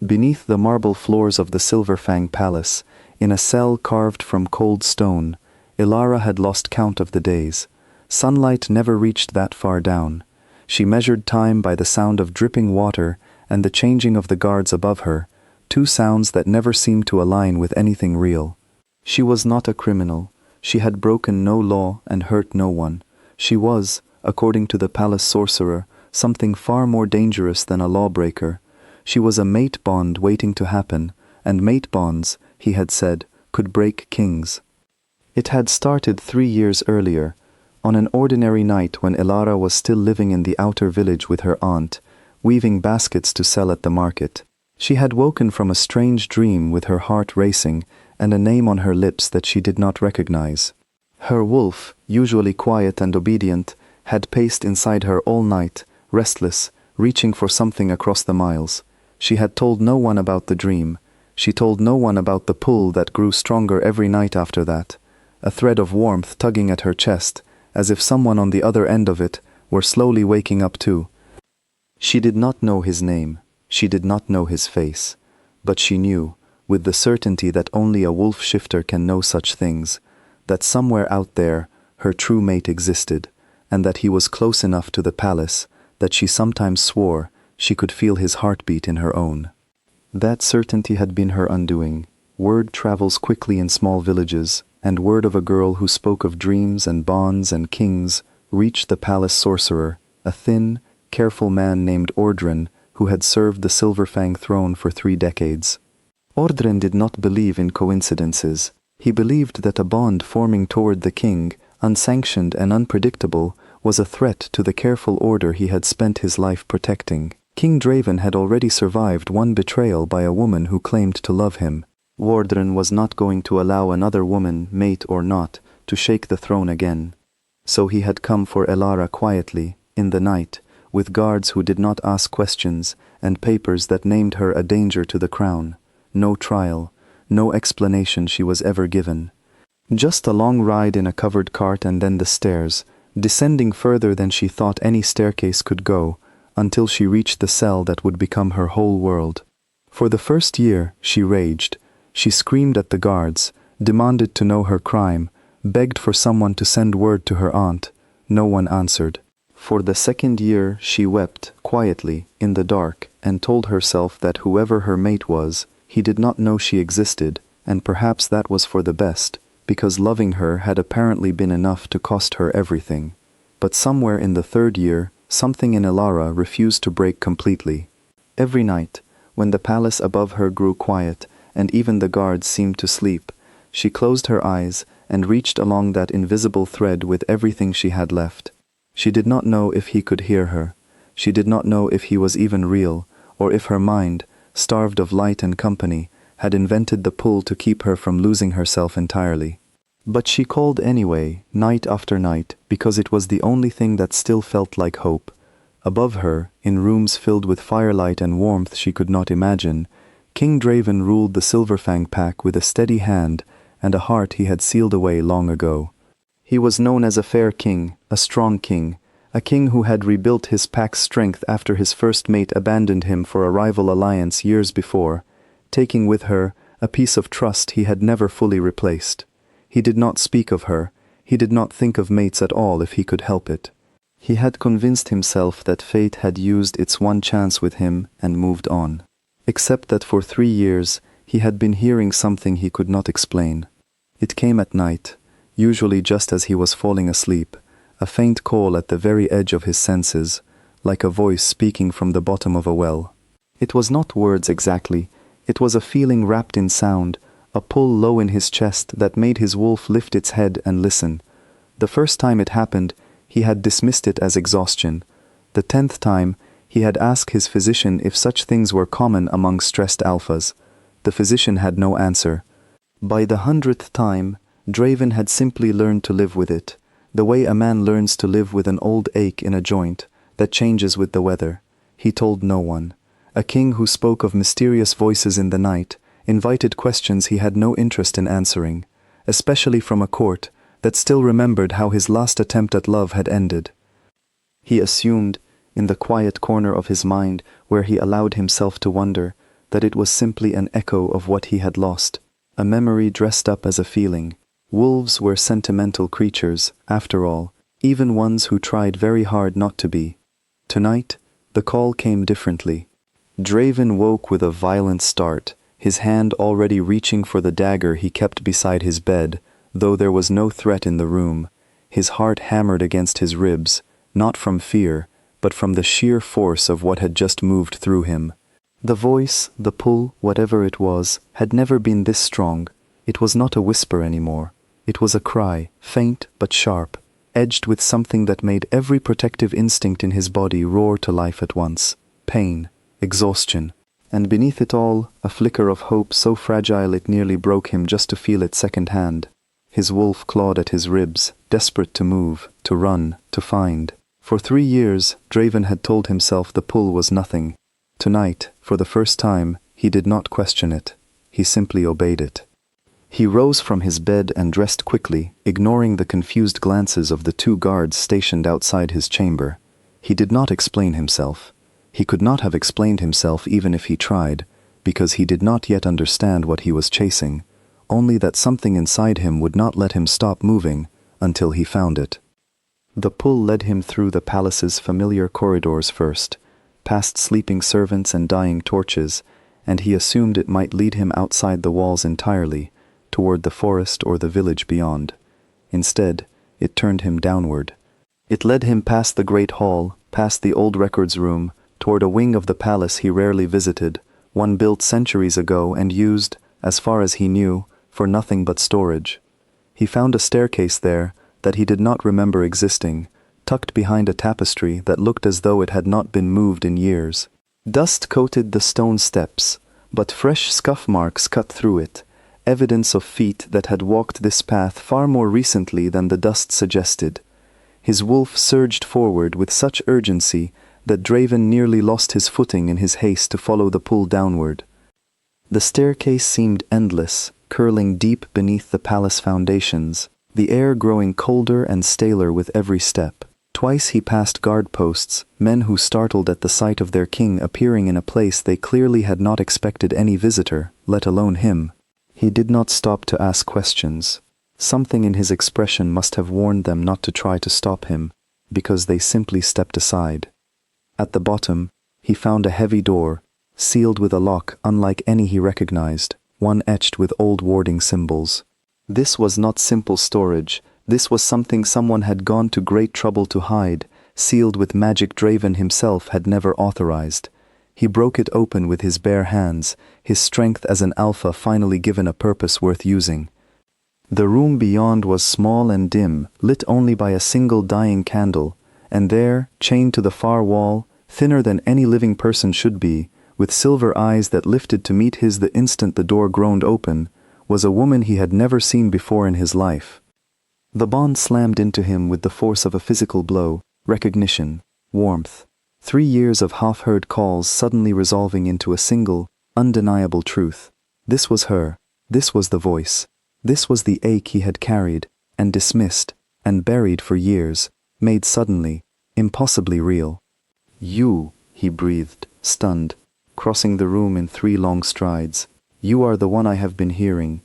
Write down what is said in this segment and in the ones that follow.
Beneath the marble floors of the Silverfang Palace, in a cell carved from cold stone, Ilara had lost count of the days. Sunlight never reached that far down. She measured time by the sound of dripping water and the changing of the guards above her, two sounds that never seemed to align with anything real. She was not a criminal. She had broken no law and hurt no one. She was, according to the palace sorcerer, something far more dangerous than a lawbreaker. She was a mate bond waiting to happen, and mate bonds, he had said, could break kings. It had started 3 years earlier, on an ordinary night when Ilara was still living in the outer village with her aunt, weaving baskets to sell at the market. She had woken from a strange dream with her heart racing and a name on her lips that she did not recognize. Her wolf, usually quiet and obedient, had paced inside her all night, restless, reaching for something across the miles. She had told no one about the dream. She told no one about the pull that grew stronger every night after that, a thread of warmth tugging at her chest, as if someone on the other end of it were slowly waking up too. She did not know his name. She did not know his face. But she knew, with the certainty that only a wolf shifter can know such things, that somewhere out there her true mate existed, and that he was close enough to the palace that she sometimes swore she could feel his heartbeat in her own. That certainty had been her undoing. Word travels quickly in small villages, and word of a girl who spoke of dreams and bonds and kings reached the palace sorcerer, a thin, careful man named Ordren, who had served the Silverfang throne for 3 decades. Ordren did not believe in coincidences. He believed that a bond forming toward the king, unsanctioned and unpredictable, was a threat to the careful order he had spent his life protecting. King Draven had already survived one betrayal by a woman who claimed to love him. Ordren was not going to allow another woman, mate or not, to shake the throne again. So he had come for Ilara quietly, in the night, with guards who did not ask questions and papers that named her a danger to the crown. No trial, no explanation she was ever given. Just a long ride in a covered cart and then the stairs, descending further than she thought any staircase could go, until she reached the cell that would become her whole world. For the first year, she raged. She screamed at the guards, demanded to know her crime, begged for someone to send word to her aunt. No one answered. For the second year, she wept, quietly, in the dark, and told herself that whoever her mate was, he did not know she existed, and perhaps that was for the best, because loving her had apparently been enough to cost her everything. But somewhere in the 3rd year, something in Ilara refused to break completely. Every night, when the palace above her grew quiet, and even the guards seemed to sleep, she closed her eyes and reached along that invisible thread with everything she had left. She did not know if he could hear her. She did not know if he was even real, or if her mind, starved of light and company, had invented the pull to keep her from losing herself entirely. But she called anyway, night after night, because it was the only thing that still felt like hope. Above her, in rooms filled with firelight and warmth she could not imagine, King Draven ruled the Silverfang pack with a steady hand and a heart he had sealed away long ago. He was known as a fair king, a strong king, a king who had rebuilt his pack's strength after his first mate abandoned him for a rival alliance years before, taking with her a piece of trust he had never fully replaced. He did not speak of her. He did not think of mates at all if he could help it. He had convinced himself that fate had used its one chance with him and moved on. Except that for 3 years he had been hearing something he could not explain. It came at night, usually just as he was falling asleep, a faint call at the very edge of his senses, like a voice speaking from the bottom of a well. It was not words exactly. It was a feeling wrapped in sound, a pull low in his chest that made his wolf lift its head and listen. The first time it happened, he had dismissed it as exhaustion. The 10th time, he had asked his physician if such things were common among stressed alphas. The physician had no answer. By the 100th time, Draven had simply learned to live with it, the way a man learns to live with an old ache in a joint that changes with the weather. He told no one. A king who spoke of mysterious voices in the night, invited questions he had no interest in answering, especially from a court that still remembered how his last attempt at love had ended. He assumed, in the quiet corner of his mind where he allowed himself to wonder, that it was simply an echo of what he had lost, a memory dressed up as a feeling. Wolves were sentimental creatures, after all, even ones who tried very hard not to be. Tonight, the call came differently. Draven woke with a violent start, his hand already reaching for the dagger he kept beside his bed, though there was no threat in the room. His heart hammered against his ribs, not from fear, but from the sheer force of what had just moved through him. The voice, the pull, whatever it was, had never been this strong. It was not a whisper anymore. It was a cry, faint but sharp, edged with something that made every protective instinct in his body roar to life at once. Pain, exhaustion, and beneath it all, a flicker of hope so fragile it nearly broke him just to feel it second-hand. His wolf clawed at his ribs, desperate to move, to run, to find. For 3 years, Draven had told himself the pull was nothing. Tonight, for the first time, he did not question it. He simply obeyed it. He rose from his bed and dressed quickly, ignoring the confused glances of the 2 guards stationed outside his chamber. He did not explain himself. He could not have explained himself even if he tried, because he did not yet understand what he was chasing, only that something inside him would not let him stop moving until he found it. The pull led him through the palace's familiar corridors first, past sleeping servants and dying torches, and he assumed it might lead him outside the walls entirely, toward the forest or the village beyond. Instead, it turned him downward. It led him past the great hall, past the old records room, toward a wing of the palace he rarely visited, one built centuries ago and used, as far as he knew, for nothing but storage. He found a staircase there that he did not remember existing, tucked behind a tapestry that looked as though it had not been moved in years. Dust coated the stone steps, but fresh scuff marks cut through it, evidence of feet that had walked this path far more recently than the dust suggested. His wolf surged forward with such urgency that Draven nearly lost his footing in his haste to follow the pull downward. The staircase seemed endless, curling deep beneath the palace foundations, the air growing colder and staler with every step. Twice he passed guard posts, men who startled at the sight of their king appearing in a place they clearly had not expected any visitor, let alone him. He did not stop to ask questions. Something in his expression must have warned them not to try to stop him, because they simply stepped aside. At the bottom, he found a heavy door, sealed with a lock unlike any he recognized, one etched with old warding symbols. This was not simple storage. This was something someone had gone to great trouble to hide, sealed with magic Draven himself had never authorized. He broke it open with his bare hands, his strength as an alpha finally given a purpose worth using. The room beyond was small and dim, lit only by a single dying candle, and there, chained to the far wall, thinner than any living person should be, with silver eyes that lifted to meet his the instant the door groaned open, was a woman he had never seen before in his life. The bond slammed into him with the force of a physical blow, recognition, warmth. 3 years of half-heard calls suddenly resolving into a single, undeniable truth. This was her. This was the voice. This was the ache he had carried, and dismissed, and buried for years, made suddenly, impossibly real. "You," he breathed, stunned, crossing the room in 3 long strides. "You are the one I have been hearing."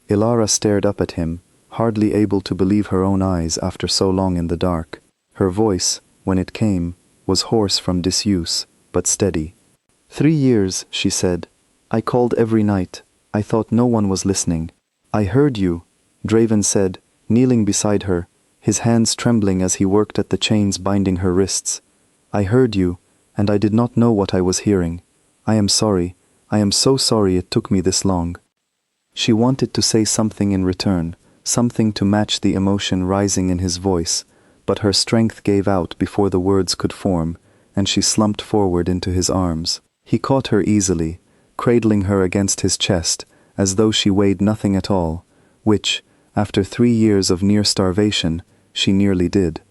Ilara stared up at him, hardly able to believe her own eyes after so long in the dark. Her voice, when it came, was hoarse from disuse, but steady. 3 years, she said. "I called every night. I thought no one was listening. I heard you," Draven said, kneeling beside her, his hands trembling as he worked at the chains binding her wrists. "I heard you, and I did not know what I was hearing. I am sorry. I am so sorry it took me this long." She wanted to say something in return, something to match the emotion rising in his voice, but her strength gave out before the words could form, and she slumped forward into his arms. He caught her easily, cradling her against his chest, as though she weighed nothing at all, which, after 3 years of near starvation, she nearly did.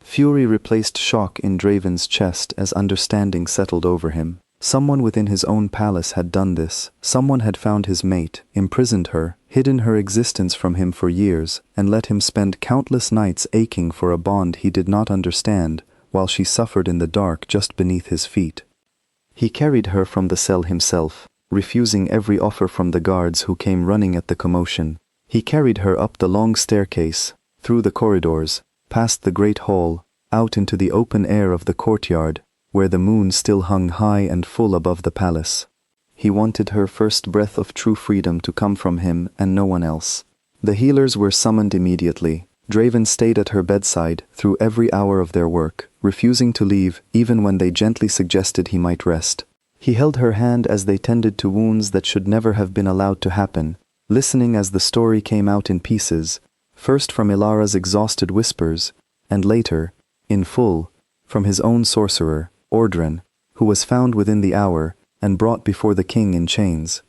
Fury replaced shock in Draven's chest as understanding settled over him. Someone within his own palace had done this. Someone had found his mate, imprisoned her, hidden her existence from him for years, and let him spend countless nights aching for a bond he did not understand, while she suffered in the dark just beneath his feet. He carried her from the cell himself, refusing every offer from the guards who came running at the commotion. He carried her up the long staircase, through the corridors, past the great hall, out into the open air of the courtyard, where the moon still hung high and full above the palace. He wanted her first breath of true freedom to come from him and no one else. The healers were summoned immediately. Draven stayed at her bedside through every hour of their work, refusing to leave even when they gently suggested he might rest. He held her hand as they tended to wounds that should never have been allowed to happen, listening as the story came out in pieces, first from Ilara's exhausted whispers, and later, in full, from his own sorcerer, Ordren, who was found within the hour and brought before the king in chains.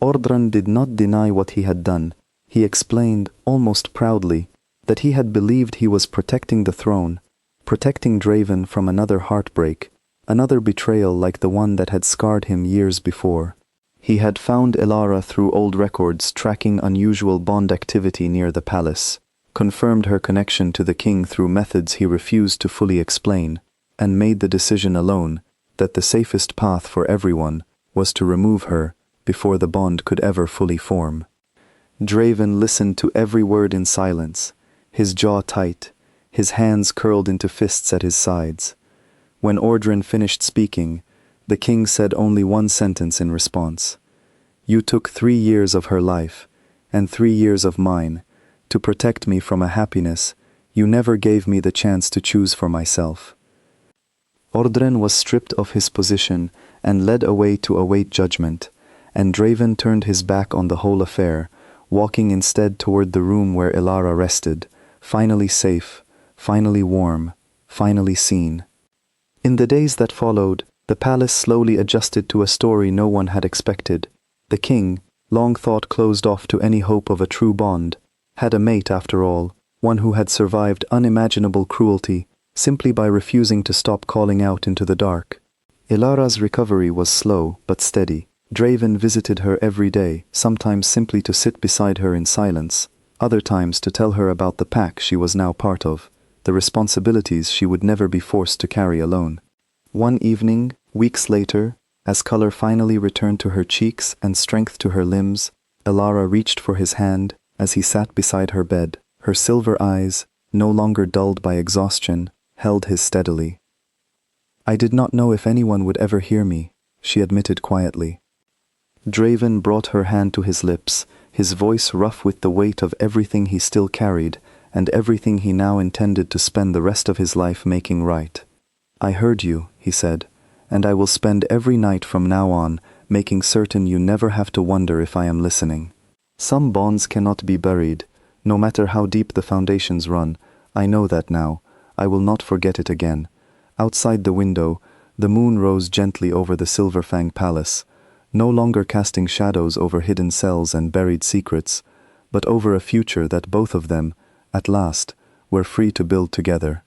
Ordren did not deny what he had done. He explained, almost proudly, that he had believed he was protecting the throne, protecting Draven from another heartbreak, another betrayal like the one that had scarred him years before. He had found Ilara through old records tracking unusual bond activity near the palace, confirmed her connection to the king through methods he refused to fully explain, and made the decision alone that the safest path for everyone was to remove her before the bond could ever fully form. Draven listened to every word in silence, his jaw tight, his hands curled into fists at his sides. When Ordren finished speaking, the king said only one sentence in response. "You took 3 years of her life, and 3 years of mine, to protect me from a happiness you never gave me the chance to choose for myself." Ordren was stripped of his position and led away to await judgment, and Draven turned his back on the whole affair, walking instead toward the room where Ilara rested, finally safe, finally warm, finally seen. In the days that followed, the palace slowly adjusted to a story no one had expected. The king, long thought closed off to any hope of a true bond, had a mate after all, one who had survived unimaginable cruelty simply by refusing to stop calling out into the dark. Ilara's recovery was slow but steady. Draven visited her every day, sometimes simply to sit beside her in silence, other times to tell her about the pack she was now part of, the responsibilities she would never be forced to carry alone. One evening, weeks later, as color finally returned to her cheeks and strength to her limbs, Ilara reached for his hand as he sat beside her bed. Her silver eyes, no longer dulled by exhaustion, held his steadily. "I did not know if anyone would ever hear me," she admitted quietly. Draven brought her hand to his lips, his voice rough with the weight of everything he still carried and everything he now intended to spend the rest of his life making right. "I heard you," he said, "and I will spend every night from now on making certain you never have to wonder if I am listening. Some bonds cannot be buried, no matter how deep the foundations run. I know that now. I will not forget it again." Outside the window, the moon rose gently over the Silverfang Palace, no longer casting shadows over hidden cells and buried secrets, but over a future that both of them, at last, were free to build together.